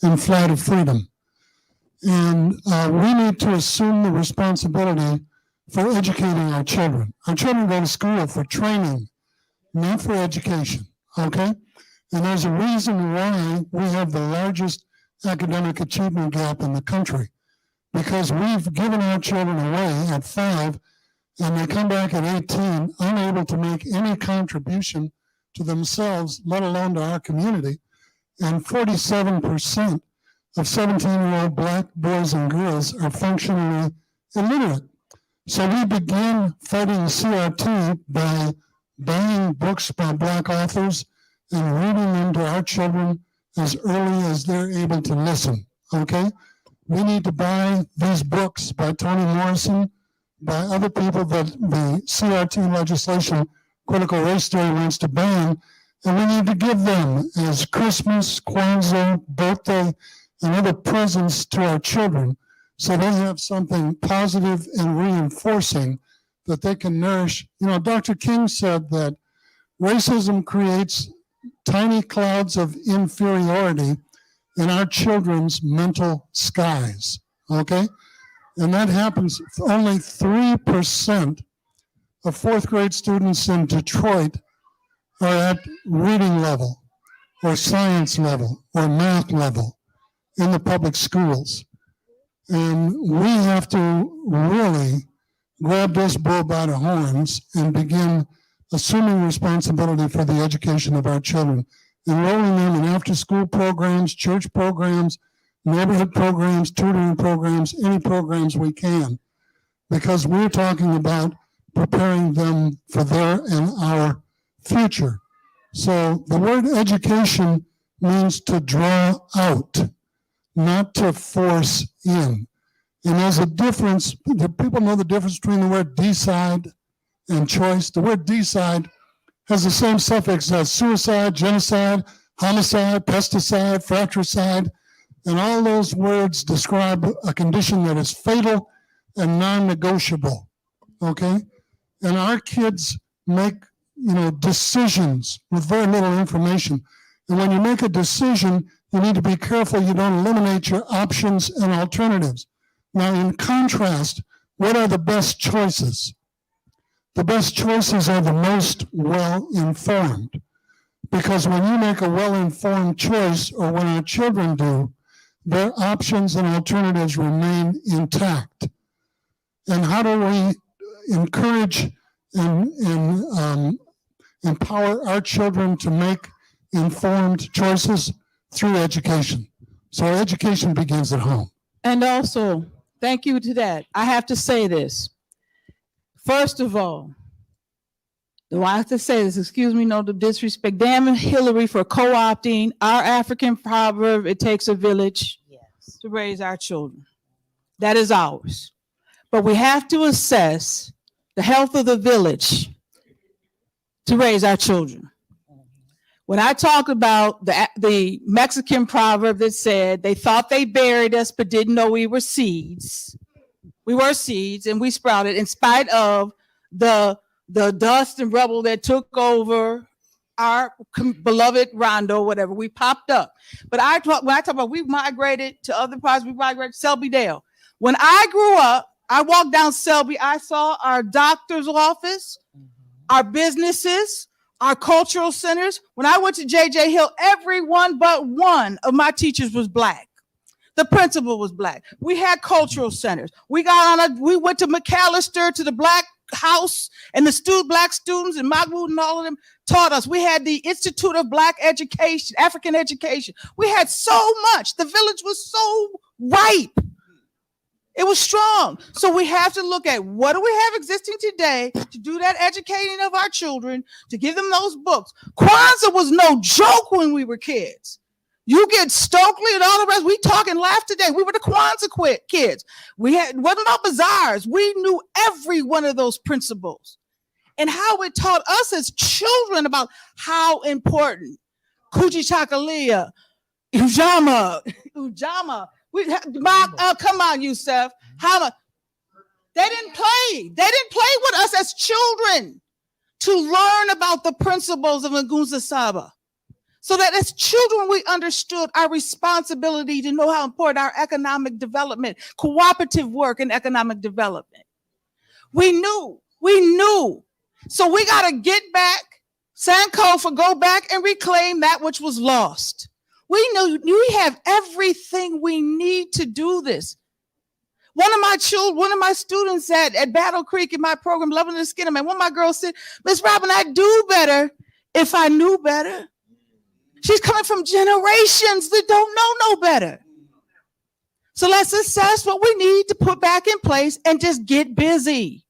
and flight of freedom. And we need to assume the responsibility for educating our children. Our children go to school for training, not for education, okay? And there's a reason why we have the largest academic achievement gap in the country, because we've given our children away at 5, and they come back at 18, unable to make any contribution to themselves, let alone to our community. And 47% of 17-year-old Black boys and girls are functionally illiterate. So we began fighting CRT by buying books by Black authors and reading them to our children as early as they're able to listen, okay? We need to buy these books by Toni Morrison, by other people that the CRT legislation, critical race theory, wants to ban, and we need to give them as Christmas, Kwanzaa, birthday, and other presents to our children, so they have something positive and reinforcing that they can nourish. You know, Dr. King said that racism creates tiny clouds of inferiority in our children's mental skies, okay? And that happens, only 3% of 4th grade students in Detroit are at reading level or science level or math level in the public schools. And we have to really grab this bull by the horns and begin assuming responsibility for the education of our children, enrolling them in after-school programs, church programs, neighborhood programs, tutoring programs, any programs we can, because we're talking about preparing them for their and our future. So the word education means to draw out, not to force in. And there's a difference. People know the difference between the word decide and choice. The word decide has the same suffix as suicide, genocide, homicide, pesticide, fratricide, and all those words describe a condition that is fatal and non-negotiable, okay? And our kids make, decisions with very little information. And when you make a decision, you need to be careful you don't eliminate your options and alternatives. Now, in contrast, what are the best choices? The best choices are the most well-informed, because when you make a well-informed choice, or when our children do, their options and alternatives remain intact. And how do we encourage and empower our children to make informed choices? Through education. So education begins at home. And also, thank you to that. I have to say this. First of all, do I have to say this? Excuse me, no disrespect. Damn Hillary for co-opting our African proverb, it takes a village to raise our children. That is ours. But we have to assess the health of the village to raise our children. When I talk about the Mexican proverb that said they thought they buried us but didn't know we were seeds. We were seeds and we sprouted in spite of the dust and rubble that took over our beloved Rondo, whatever. We popped up. But when I talk about we migrated to other parts, we migrated to Selby Dale. When I grew up, I walked down Selby, I saw our doctor's office, our businesses, our cultural centers. When I went to J.J. Hill, everyone but one of my teachers was Black. The principal was Black. We had cultural centers. We went to McAllister, to the Black house, and the Black students and Magwood and all of them taught us. We had the Institute of Black Education, African Education. We had so much. The village was so ripe. It was strong. So we have to look at what do we have existing today to do that educating of our children, to give them those books. Kwanzaa was no joke when we were kids. You get Stokely and all the rest. We talk and laugh today. We were the Kwanzaa kids. Wasn't about bazaars. We knew every one of those principles and how it taught us as children about how important Kujichagulia, Ujama. Come on, Yusef. They didn't play. They didn't play with us as children to learn about the principles of Ngunza Saba. So that as children, we understood our responsibility to know how important our economic development, cooperative work and economic development. We knew. So we got to get back, Sankofa, go back and reclaim that which was lost. We knew we have everything we need to do this. One of my students at Battle Creek in my program, Loving the Skin, man, one of my girls said, Miss Robin, I'd do better if I knew better. She's coming from generations that don't know no better. So let's assess what we need to put back in place and just get busy.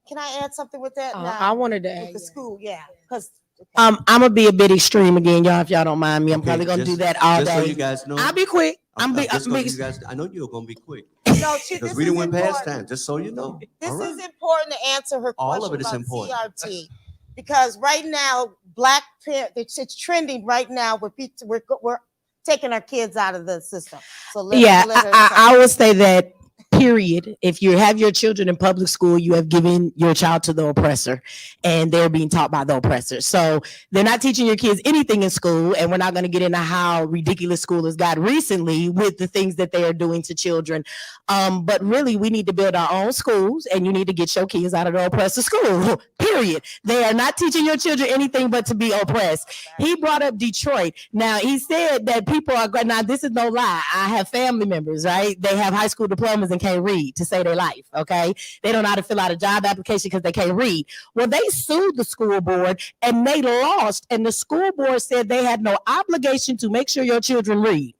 Can I add something with that? I wanted to add with the school, yeah, because I'm gonna be a bit extreme again, y'all. If y'all don't mind me, I'm probably gonna do that all just day. So you guys know, I'll be quick. I know you're gonna be quick no, because we didn't went past time. Just so you know, this is important to answer her question. All of it is about important. CRT, because right now, Black parents, it's trending right now. We're taking our kids out of the system. So I would say that. Period. If you have your children in public school, you have given your child to the oppressor, and they're being taught by the oppressor. So they're not teaching your kids anything in school, and we're not going to get into how ridiculous school has got recently with the things that they are doing to children. But really, we need to build our own schools, and you need to get your kids out of the oppressor school. Period. They are not teaching your children anything but to be oppressed. He brought up Detroit. Now, he said that people are, now this is no lie. I have family members, right? They have high school diplomas and can't read to save their life, okay? They don't know how to fill out a job application because they can't read. Well, they sued the school board and they lost, and the school board said they had no obligation to make sure your children read.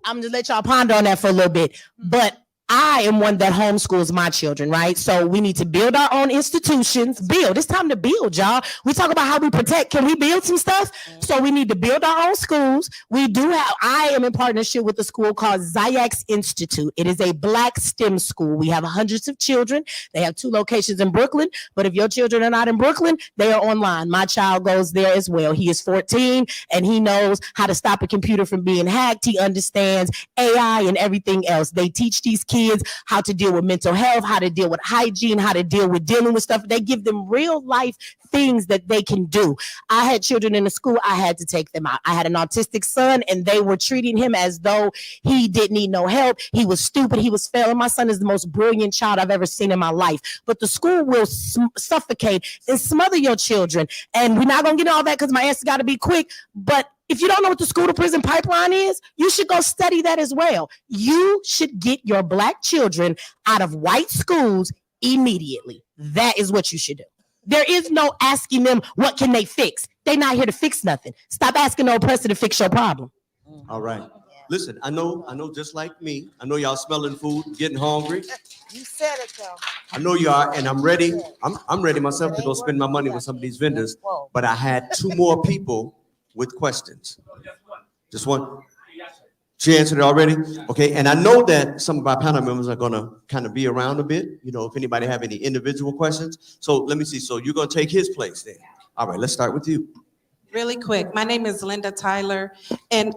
I'm just let y'all ponder on that for a little bit, but I am one that homeschools my children, right? So we need to build our own institutions. Build. It's time to build, y'all. We talk about how we protect. Can we build some stuff? So we need to build our own schools. I am in partnership with a school called Zayax Institute. It is a Black STEM school. We have hundreds of children. They have 2 locations in Brooklyn, but if your children are not in Brooklyn, they are online. My child goes there as well. He is 14 and he knows how to stop a computer from being hacked. He understands AI and everything else. They teach these kids how to deal with mental health, how to deal with hygiene, how to deal with dealing with stuff. They give them real life things that they can do. I had children in the school, I had to take them out. I had an autistic son and they were treating him as though he didn't need no help. He was stupid, he was failing. My son is the most brilliant child I've ever seen in my life. But the school will suffocate and smother your children. And we're not gonna get all that because my answer's gotta be quick, but if you don't know what the school to prison pipeline is, you should go study that as well. You should get your Black children out of white schools immediately. That is what you should do. There is no asking them what can they fix. They're not here to fix nothing. Stop asking the oppressor to fix your problem. All right. Listen, I know just like me, I know y'all smelling food, getting hungry. You said it though. I know you are, and I'm ready. I'm ready myself to go spend my money with some of these vendors. But I had 2 more people with questions. Just one. She answered it already? Okay, and I know that some of our panel members are gonna kind of be around a bit, if anybody have any individual questions. So let me see, so you're gonna take his place then. All right, let's start with you. Really quick, my name is Linda Tyler, and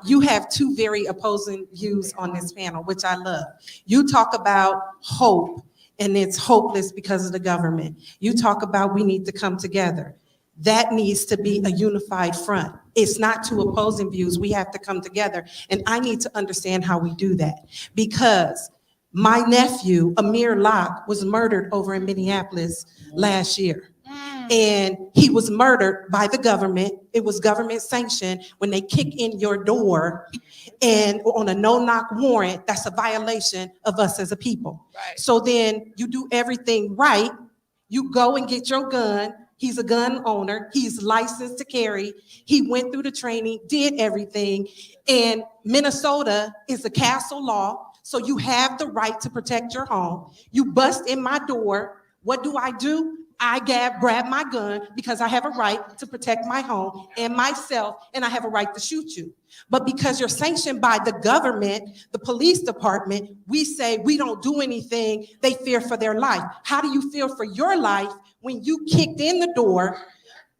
you have 2 very opposing views on this panel, which I love. You talk about hope, and it's hopeless because of the government. You talk about we need to come together. That needs to be a unified front. It's not 2 opposing views. We have to come together. And I need to understand how we do that. Because my nephew, Amir Locke, was murdered over in Minneapolis last year. And he was murdered by the government. It was government sanctioned. When they kick in your door and on a no-knock warrant, that's a violation of us as a people. Right. So then you do everything right. You go and get your gun. He's a gun owner. He's licensed to carry. He went through the training, did everything. And Minnesota is a castle law. So you have the right to protect your home. You bust in my door. What do? I grab my gun because I have a right to protect my home and myself, and I have a right to shoot you. But because you're sanctioned by the government, the police department, we say we don't do anything. They fear for their life. How do you feel for your life when you kicked in the door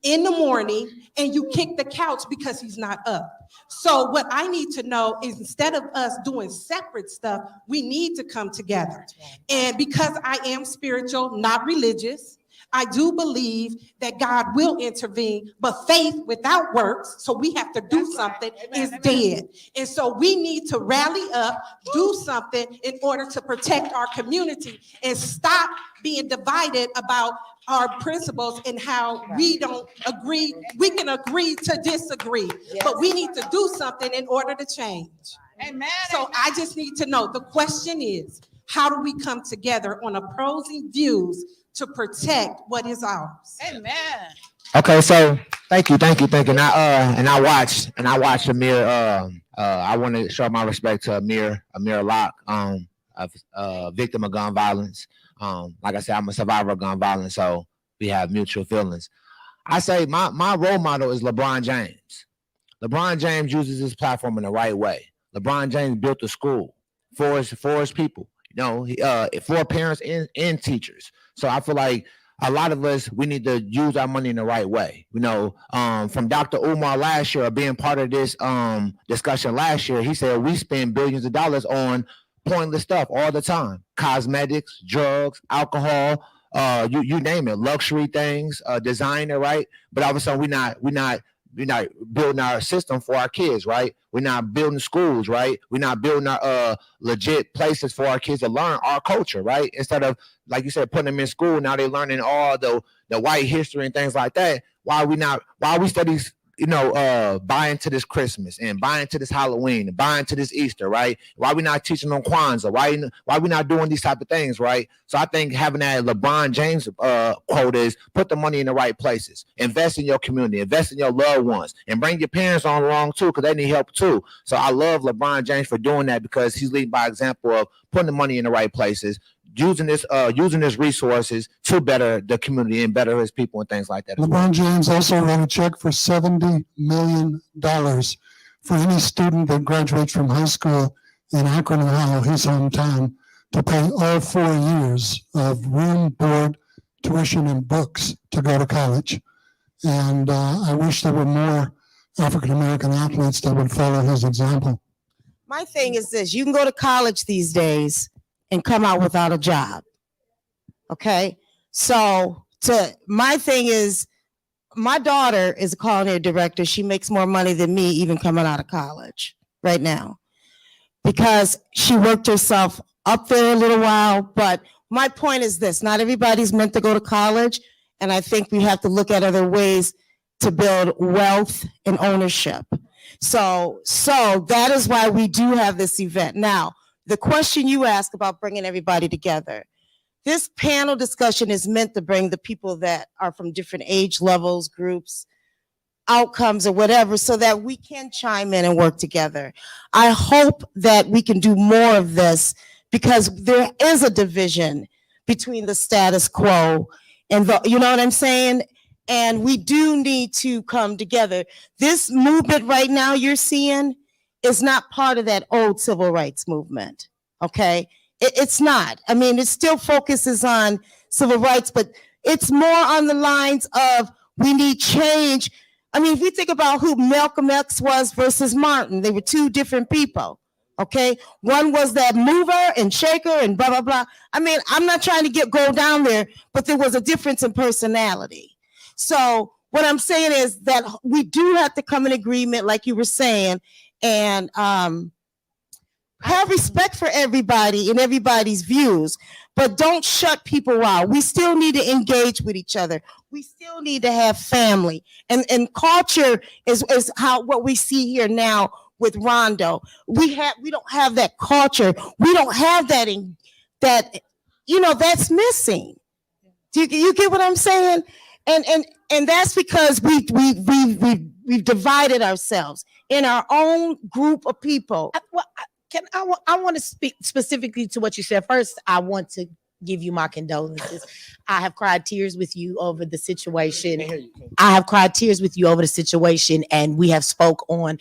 in the morning and you kicked the couch because he's not up? So what I need to know is instead of us doing separate stuff, we need to come together. And because I am spiritual, not religious, I do believe that God will intervene, but faith without works, so we have to do something, is dead. And so we need to rally up, do something in order to protect our community and stop being divided about our principles and how we don't agree. We can agree to disagree, but we need to do something in order to change. Amen. So I just need to know, the question is, how do we come together on opposing views to protect what is ours? Amen. Okay, so thank you. And I watched Amir. I want to show my respect to Amir Locke, a victim of gun violence. Like I said, I'm a survivor of gun violence, so we have mutual feelings. I say my role model is LeBron James. LeBron James uses his platform in the right way. LeBron James built a school for his people, for parents and teachers. So I feel like a lot of us, we need to use our money in the right way. From Dr. Umar last year, being part of this discussion last year, he said we spend billions of dollars on pointless stuff all the time: cosmetics, drugs, alcohol, you name it, luxury things, designer, right? But all of a sudden, we're not building our system for our kids, right? We're not building schools, right? We're not building our legit places for our kids to learn our culture, right? Instead of, like you said, putting them in school, now they're learning all the white history and things like that. Why we study, buying to this Christmas and buying to this Halloween and buying to this Easter, right? Why we not teaching them Kwanzaa? Why we not doing these type of things, right? So I think having that LeBron James quote is put the money in the right places, invest in your community, invest in your loved ones, and bring your parents on along too, because they need help too. So I love LeBron James for doing that, because he's leading by example of putting the money in the right places, using his resources to better the community and better his people and things like that. LeBron James also wrote a check for $70 million for any student that graduates from high school in Akron, Ohio, his hometown, to pay all 4 years of room, board, tuition, and books to go to college. And I wish there were more African-American athletes that would follow his example. My thing is this: you can go to college these days and come out without a job. Okay? So my thing is, my daughter is a culinary director. She makes more money than me even coming out of college right now, because she worked herself up there a little while. But my point is this: not everybody's meant to go to college. And I think we have to look at other ways to build wealth and ownership. So that is why we do have this event. Now, the question you ask about bringing everybody together, this panel discussion is meant to bring the people that are from different age levels, groups, outcomes, or whatever, so that we can chime in and work together. I hope that we can do more of this, because there is a division between the status quo and you know what I'm saying? And we do need to come together. This movement right now you're seeing is not part of that old civil rights movement, okay? It's not. I mean, it still focuses on civil rights, but it's more on the lines of we need change. I mean, if we think about who Malcolm X was versus Martin, they were two different people, okay? One was that mover and shaker and blah, blah, blah. I mean, I'm not trying to go down there, but there was a difference in personality. So what I'm saying is that we do have to come in agreement, like you were saying, and have respect for everybody and everybody's views, but don't shut people out. We still need to engage with each other. We still need to have family, and culture is what we see here now with Rondo. We don't have that culture. We don't have that that's missing. Do you get what I'm saying? And that's because we've divided ourselves in our own group of people. I want to speak specifically to what you said. First, I want to give you my condolences. I have cried tears with you over the situation. And we have spoke on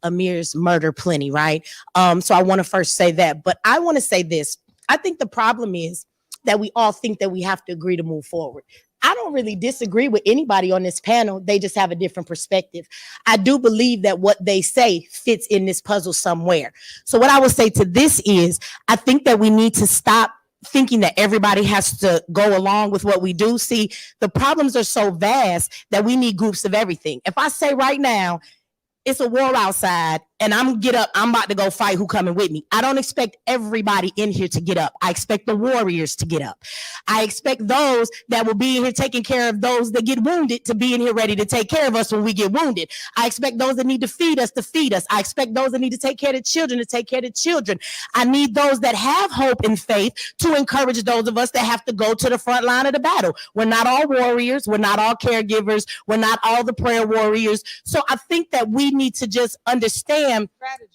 Amir's murder plenty, right? So I want to first say that. But I want to say this. I think the problem is that we all think that we have to agree to move forward. I don't really disagree with anybody on this panel. They just have a different perspective. I do believe that what they say fits in this puzzle somewhere. So what I would say to this is, I think that we need to stop thinking that everybody has to go along with what we do. See, the problems are so vast that we need groups of everything. If I say right now, it's a war outside and I'm about to go fight, who coming with me? I don't expect everybody in here to get up. I expect the warriors to get up. I expect those that will be in here taking care of those that get wounded to be in here ready to take care of us when we get wounded. I expect those that need to feed us to feed us. I expect those that need to take care of the children to take care of the children. I need those that have hope and faith to encourage those of us that have to go to the front line of the battle. We're not all warriors. We're not all caregivers. We're not all the prayer warriors. So I think that we need to just understand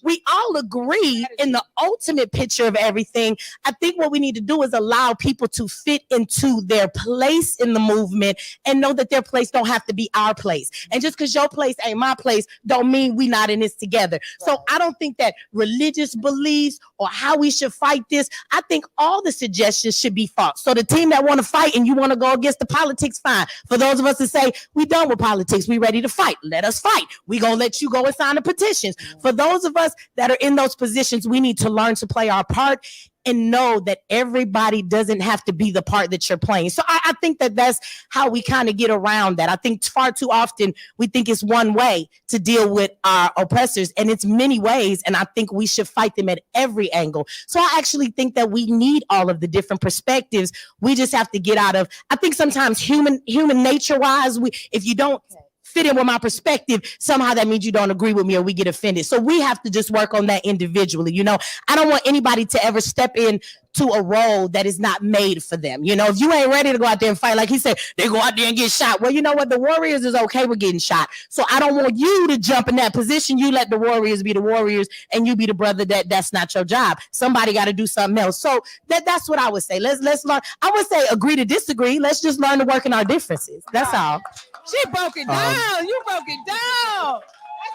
we all agree in the ultimate picture of everything. I think what we need to do is allow people to fit into their place in the movement and know that their place don't have to be our place. And just because your place ain't my place don't mean we not in this together. So I don't think that religious beliefs or how we should fight this, I think all the suggestions should be fought. So the team that want to fight and you want to go against the politics, fine. For those of us that say we done with politics, we ready to fight, let us fight. We gonna let you go and sign the petitions. For those of us that are in those positions, we need to learn to play our part and know that everybody doesn't have to be the part that you're playing. So I think that that's how we kind of get around that. I think far too often we think it's one way to deal with our oppressors, and it's many ways, and I think we should fight them at every angle. So I actually think that we need all of the different perspectives. We just have to get out of, I think sometimes human nature wise, if you don't fit in with my perspective, somehow that means you don't agree with me or we get offended. So we have to just work on that individually. You know, I don't want anybody to ever step in to a role that is not made for them. You know, if you ain't ready to go out there and fight, like he said, they go out there and get shot. Well, you know what? The Warriors is okay with getting shot. So I don't want you to jump in that position. You let the Warriors be the Warriors and you be the brother that's not your job. Somebody got to do something else. So that's what I would say. Let's learn. I would say agree to disagree. Let's just learn to work in our differences. That's all. She broke it down. You broke it down.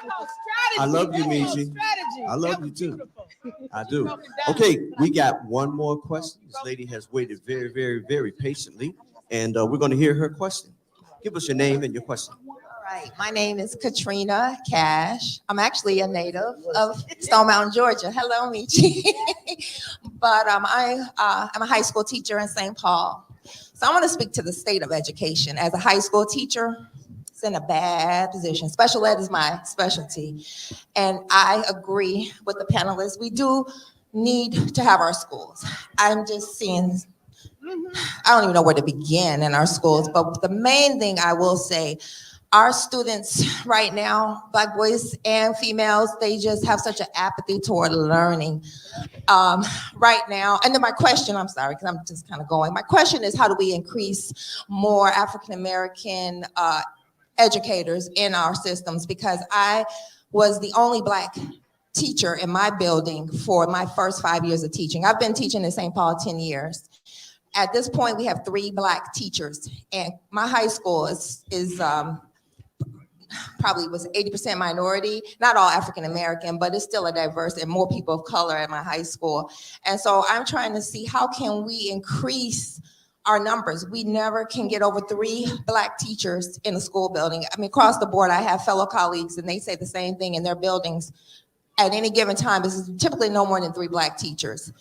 That's called strategy. I love you, Michi. I love you too. I do. Okay, we got one more question. This lady has waited very, very, very patiently, and we're going to hear her question. Give us your name and your question. All right. My name is Katrina Cash. I'm actually a native of Stone Mountain, Georgia. Hello, Michi. But I'm a high school teacher in St. Paul. So I want to speak to the state of education. As a high school teacher, it's in a bad position. Special ed is my specialty. And I agree with the panelists. We do need to have our schools. I'm just seeing, I don't even know where to begin in our schools, but the main thing I will say, our students right now, Black boys and females, they just have such an apathy toward learning right now. And then my question, I'm sorry, because I'm just kind of going. My question is, how do we increase more African-American educators in our systems? Because I was the only Black teacher in my building for my first 5 years of teaching. I've been teaching in St. Paul 10 years. At this point, we have 3 Black teachers, and my high school is probably was 80% minority, not all African-American, but it's still a diverse and more people of color at my high school. And so I'm trying to see how can we increase our numbers. We never can get over 3 Black teachers in a school building. I mean, across the board, I have fellow colleagues and they say the same thing in their buildings. At any given time, this is typically no more than 3 Black teachers.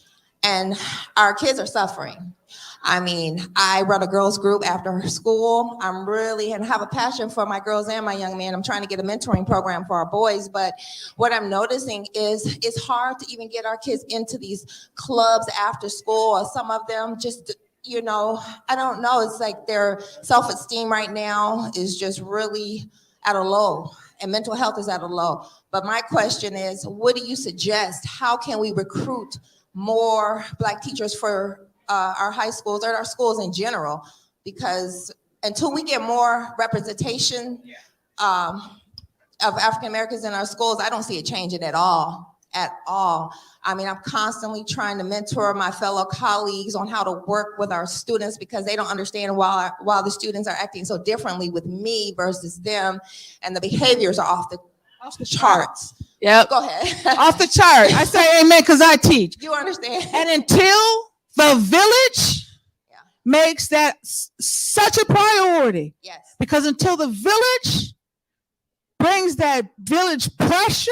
And our kids are suffering. I mean, I run a girls group after school. I'm really, and have a passion for my girls and my young men. I'm trying to get a mentoring program for our boys, but what I'm noticing is it's hard to even get our kids into these clubs after school, or some of them just, you know, I don't know. It's like their self-esteem right now is just really at a low, and mental health is at a low. But my question is, what do you suggest? How can we recruit more Black teachers for our high schools or our schools in general? Because until we get more representation of African Americans in our schools, I don't see it changing at all. I mean, I'm constantly trying to mentor my fellow colleagues on how to work with our students, because they don't understand why the students are acting so differently with me versus them, and the behaviors are off the charts. Yep. Go ahead. Off the chart. I say amen because I teach. You understand? And until the village makes that such a priority, Yes. because until the village brings that village pressure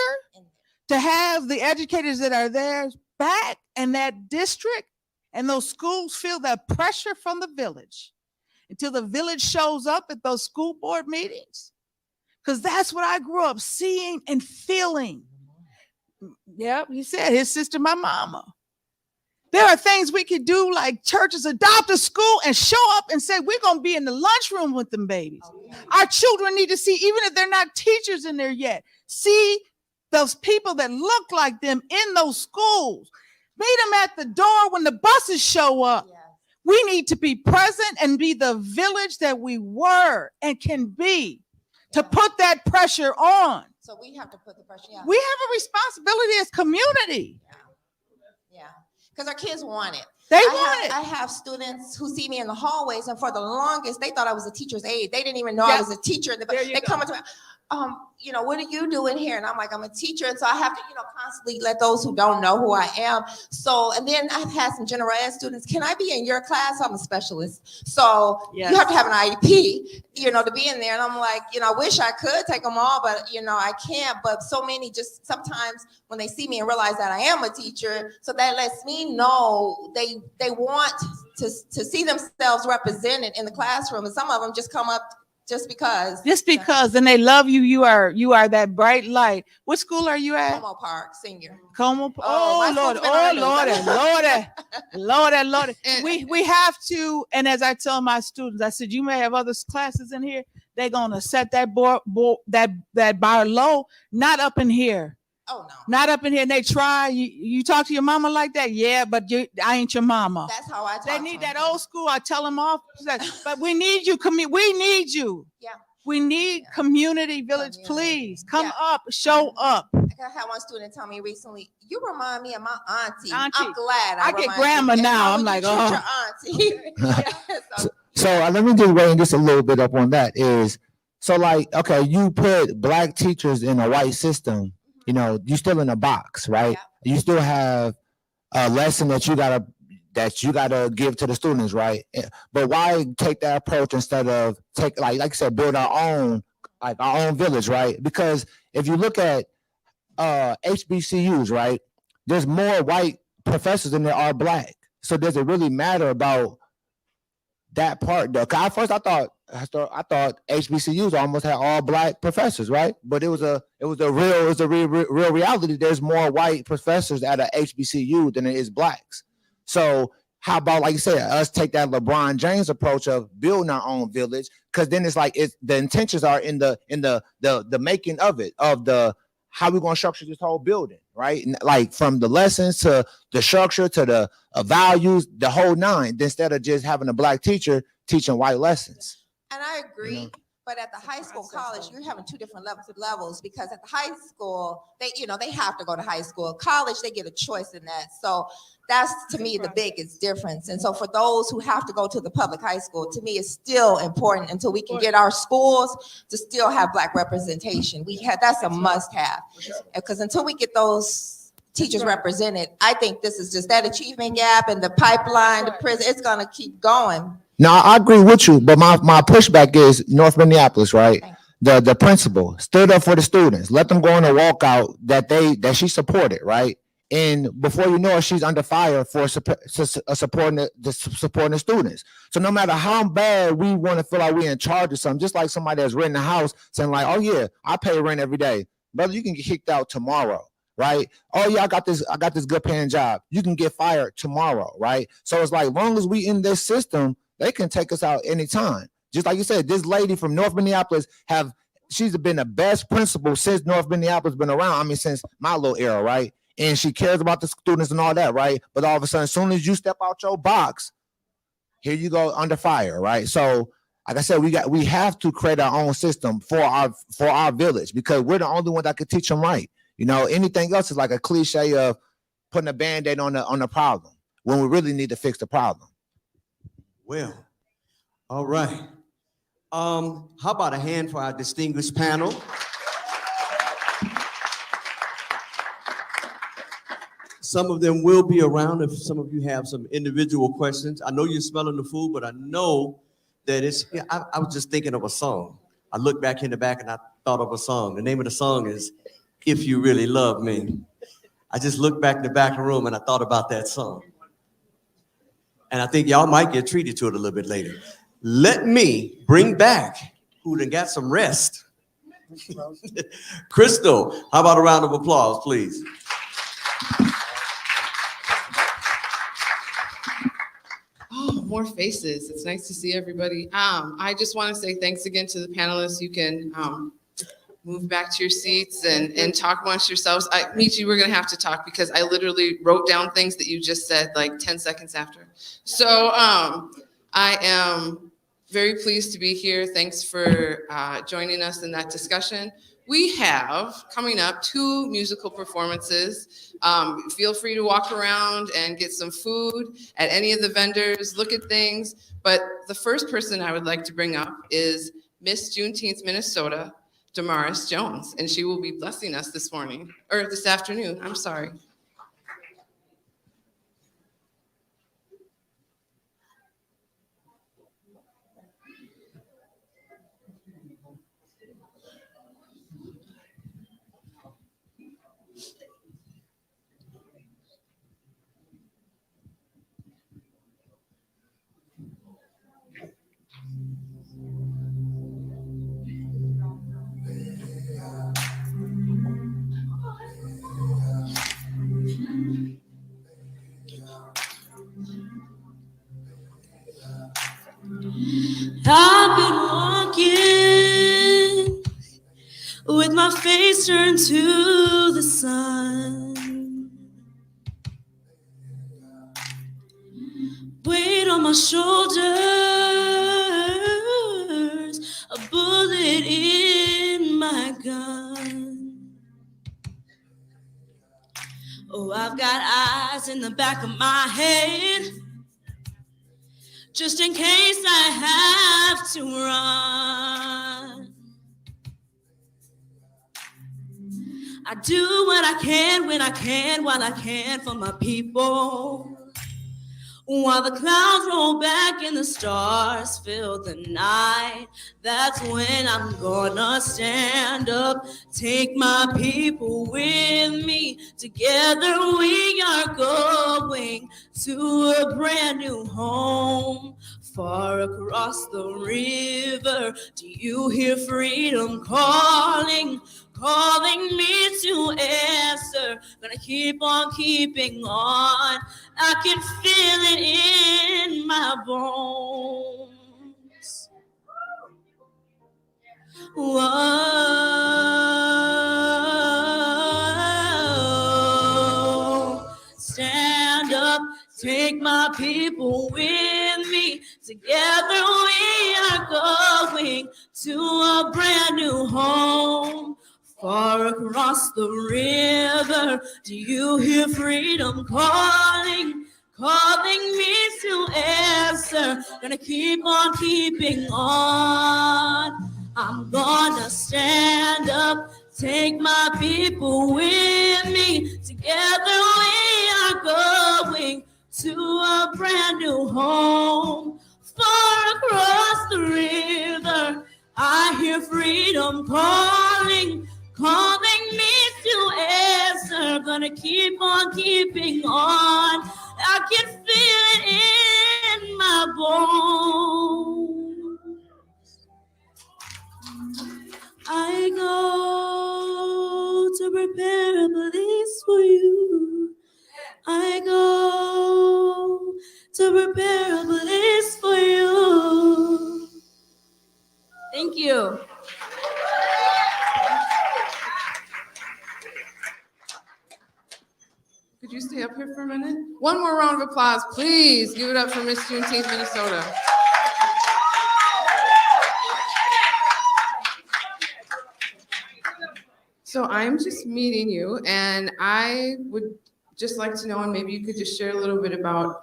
to have the educators that are there back in that district, And those schools feel that pressure from the village until the village shows up at those school board meetings. Because that's what I grew up seeing and feeling. Yeah, he said his sister, my mama. There are things we could do, like churches adopt a school and show up and say, we're going to be in the lunchroom with them babies. Our children need to see, even if they're not teachers in there yet, see those people that look like them in those schools. Meet them at the door when the buses show up. Yes. We need to be present and be the village that we were and can be to put that pressure on. So we have to put the pressure. Yeah. We have a responsibility as community. Yeah. Because our kids want it. They I want it. I have students who see me in the hallways, and for the longest, they thought I was a teacher's aide. They didn't even know I was a teacher. They come up to me, what do you do in here? And I'm like, I'm a teacher. And so I have to, constantly let those who don't know who I am. So, and then I've had some general ed students. Can I be in your class? I'm a specialist. So Yes. you have to have an IEP, to be in there. And I'm like, I wish I could take them all, but, I can't. But so many just sometimes when they see me and realize that I am a teacher, so that lets me know they want to see themselves represented in the classroom. And some of them just come up just because. And they love you. You are that bright light. What school are you at? Como Park, senior. Como. Oh, Lord. We have to. And as I tell my students, I said, you may have other classes in here. They're gonna set that that bar low, not up in here. Oh no. Not up in here. And they try. You talk to your mama like that? Yeah, but I ain't your mama. That's how I talk. They need that old school. I tell them off. But we need you. We need you. Yeah. We need community village. Community. Please come Yeah. up, show up. I had one student tell me recently, you remind me of my auntie. I'm glad. I get grandma now. I'm like, oh. Your auntie. So let me just weigh in just a little bit up on that is, so like, okay, you put black teachers in a white system, you still in a box, right? Yeah. You still have a lesson that you gotta give to the students, right? But why take that approach instead of like I said, build our own village, right? Because if you look at HBCUs, right, there's more white professors than there are black. So does it really matter about that part though? 'Cause at first I thought HBCUs almost had all black professors, right? But it was a real reality. There's more white professors at a HBCU than there is blacks. So how about, like you said, us take that LeBron James approach of building our own village? Because then it's like the intentions are in the making of it, of the how we're gonna structure this whole building, right? And like from the lessons to the structure to the values, the whole nine, instead of just having a black teacher teaching white lessons. And I agree. But at the high school, college, you're having two different levels because at the high school, they have to go to high school. College, they get a choice in that. So that's, to me, the biggest difference. And so for those who have to go to the public high school, to me, it's still important until we can get our schools to still have black representation. That's a must have. Because until we get those teachers represented, I think this is just that achievement gap and the pipeline, the prison, it's going to keep going. Now I agree with you, but my pushback is North Minneapolis, right? The principal stood up for the students, let them go on a walkout that she supported, right? And before you know it, she's under fire for supporting the students. So no matter how bad we want to feel like we're in charge of something, just like somebody that's renting a house saying like, oh yeah, I pay rent every day, brother, you can get kicked out tomorrow. Right? Oh yeah, I got this good paying job. You can get fired tomorrow, right? So it's like, long as we in this system, they can take us out anytime. Just like you said, this lady from North Minneapolis she's been the best principal since North Minneapolis been around. I mean, since my little era, right? And she cares about the students and all that, right? But all of a sudden, as soon as you step out your box, here you go under fire, right? So, like I said, we have to create our own system for our village because we're the only one that can teach them right. Anything else is like a cliche of putting a Band-Aid on the problem when we really need to fix the problem. Well, all right. How about a hand for our distinguished panel? Some of them will be around if some of you have some individual questions. I know you're smelling the food, but I know that I was just thinking of a song. I looked back in the back and I thought of a song. The name of the song is If You Really Love Me. I just looked back in the back of the room and I thought about that song. And I think y'all might get treated to it a little bit later. Let me bring back who done got some rest. Crystal, how about a round of applause, please? Oh, more faces. It's nice to see everybody. I just want to say thanks again to the panelists. You can move back to your seats and talk amongst yourselves. Michi, we're going to have to talk because I literally wrote down things that you just said like 10 seconds after. So I am very pleased to be here. Thanks for joining us in that discussion. We have coming up 2 musical performances. Feel free to walk around and get some food at any of the vendors, look at things. But the first person I would like to bring up is Miss Juneteenth, Minnesota, Damaris Jones, and she will be blessing us this morning, or this afternoon, I'm sorry. I've been walking with my face turned to the sun, weight on my shoulders, a bullet in my gun. Oh, I've got eyes in the back of my head, just in case I have to run. I do what I can when I can, while I can for my people. While the clouds roll back and the stars fill the night, that's when I'm gonna stand up, take my people with me. Together we are going to a brand new home, far across the river. Do you hear freedom calling? Calling me to answer, gonna keep on keeping on. I can feel it in my bones. Whoa, stand up, take my people with me. Together we are going to a brand new home, far across the river. Do you hear freedom calling? Calling me to answer. Gonna keep on keeping on. I'm gonna stand up, take my people with me. Together we are going to a brand new home, far across the river. I hear freedom calling, calling me to answer. Gonna keep on keeping on. I can feel it in my bones. I go to prepare a place for you. I go to prepare a place for you. Thank you. Could you stay up here for a minute? One more round of applause, please. Give it up for Miss Juneteenth, Minnesota. So I'm just meeting you, and I would just like to know, and maybe you could just share a little bit about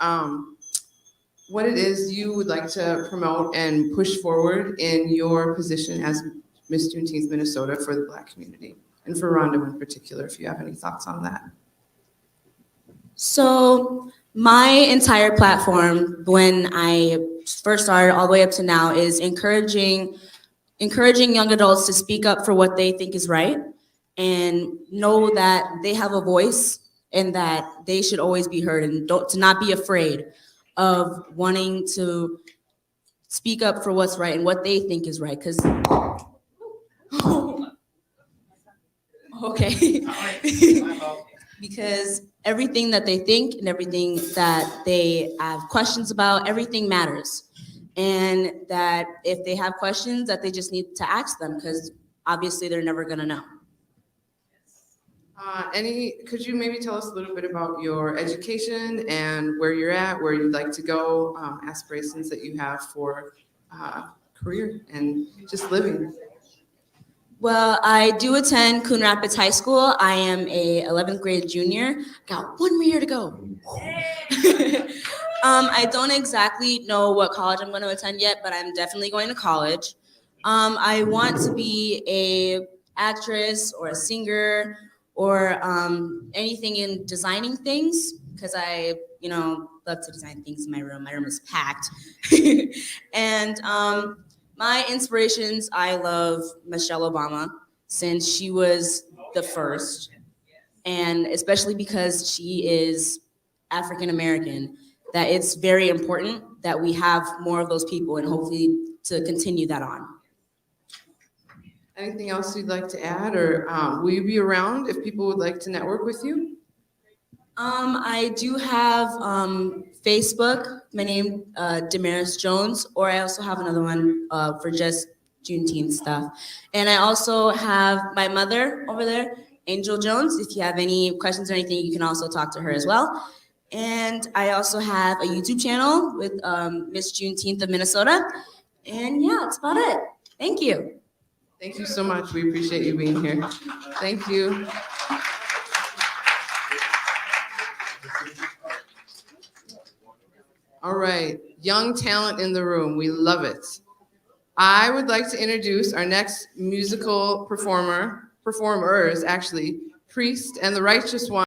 what it is you would like to promote and push forward in your position as Miss Juneteenth, Minnesota for the Black community, and for Rondo in particular, if you have any thoughts on that. So my entire platform, when I first started all the way up to now, is encouraging young adults to speak up for what they think is right and know that they have a voice and that they should always be heard, and to not be afraid of wanting to speak up for what's right and what they think is right. Because, okay, because everything that they think and everything that they have questions about, everything matters. And that if they have questions, that they just need to ask them, because obviously they're never gonna know. Could you maybe tell us a little bit about your education and where you're at, where you'd like to go, aspirations that you have for career and just living? Well, I do attend Coon Rapids High School. I am a 11th grade junior. Got one more year to go. I don't exactly know what college I'm going to attend yet, but I'm definitely going to college. I want to be a actress or a singer or anything in designing things, because I, love to design things in my room. My room is packed. And my inspirations, I love Michelle Obama, since she was the first, and especially because she is African American, that it's very important that we have more of those people, and hopefully to continue that on. Anything else you'd like to add, or will you be around if people would like to network with you? I do have Facebook, my name Damaris Jones, or I also have another one for just Juneteenth stuff. And I also have my mother over there, Angel Jones. If you have any questions or anything, you can also talk to her as well. And I also have a YouTube channel with Miss Juneteenth of Minnesota. And yeah, that's about it. Thank you. Thank you so much. We appreciate you being here. Thank you. All right, young talent in the room. We love it. I would like to introduce our next musical performers, actually, Priest and the Righteous One.